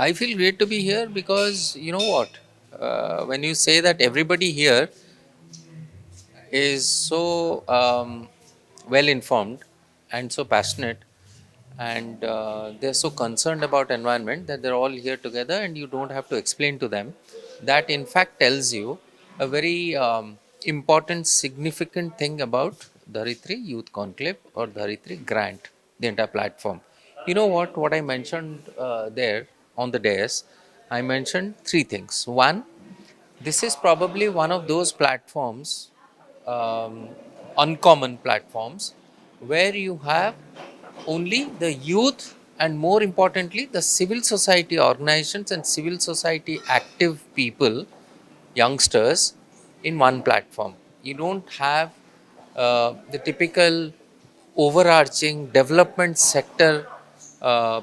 I feel great to be here because you know what? When you say that everybody here is so well informed and so passionate and they're so concerned about environment that they're all here together and you don't have to explain to them, that in fact tells you a very important significant thing about Dharitri Youth Conclave or Dharitri Grant, the entire platform. You know what I mentioned there on the dais? I mentioned three things. One, this is probably one of those platforms, um, uncommon platforms, where you have only the youth and more importantly the civil society organizations and civil society active people, youngsters, in one platform. You don't have the typical overarching development sector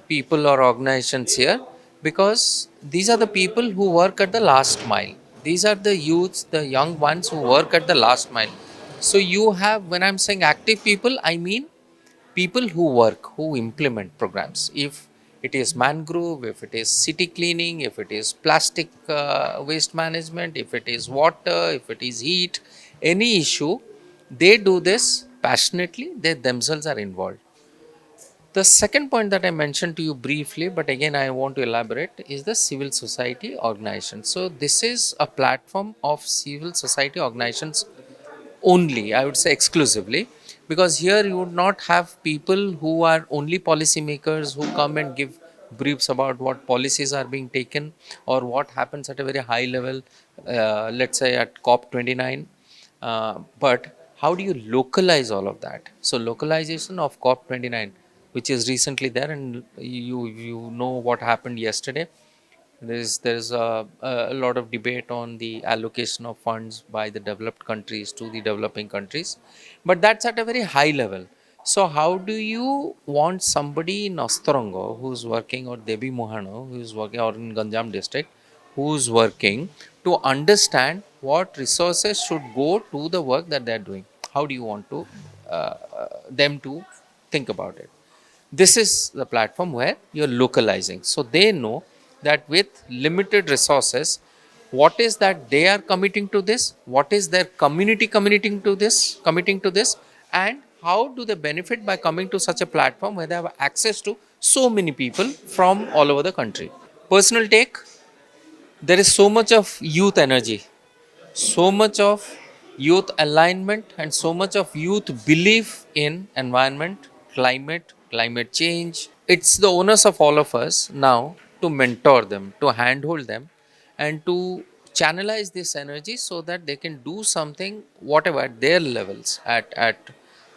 people or organizations here, because these are the people who work at the last mile. These are the youths, the young ones who work at the last mile. So you have, when I'm saying active people, I mean people who work, who implement programs. If it is mangrove, if it is city cleaning, if it is plastic waste management, if it is water, if it is heat, any issue, they do this passionately, they themselves are involved. The second point that I mentioned to you briefly, but again I want to elaborate, is the civil society organization. So this is a platform of civil society organizations only, I would say exclusively, because here you would not have people who are only policymakers who come and give briefs about what policies are being taken or what happens at a very high level, let's say at COP29. But how do you localize all of that? So, localization of COP29, which is recently there, and you know what happened yesterday. There's a lot of debate on the allocation of funds by the developed countries to the developing countries, but that's at a very high level. So how do you want somebody in Ostorongo who's working, or Devi Mohano who's working, or in Ganjam district who's working, to understand what resources should go to the work that they're doing? How do you want to them to think about it? This is the platform where you're localizing. So they know that with limited resources, what is that they are committing to this, what is their community committing to this, and how do they benefit by coming to such a platform where they have access to so many people from all over the country. Personal take, there is so much of youth energy, so much of youth alignment, and so much of youth belief in environment, climate change. It's the onus of all of us now to mentor them, to handhold them, and to channelize this energy so that they can do something, whatever, at their levels, at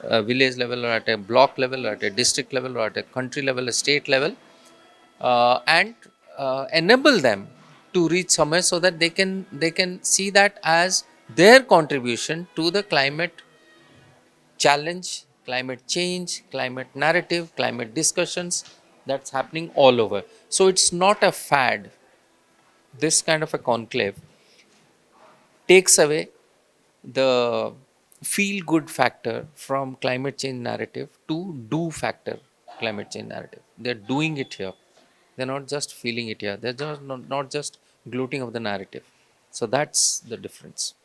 a village level, or at a block level, or at a district level, or at a country level, a state level, and enable them to reach somewhere so that they can see that as their contribution to the climate challenge, climate change, climate narrative, climate discussions that's happening all over. So it's not a fad. This kind of a conclave takes away the feel good factor from climate change narrative to do factor climate change narrative. They're doing it here. They're not just feeling it here. They're just not just gloating of the narrative. So that's the difference.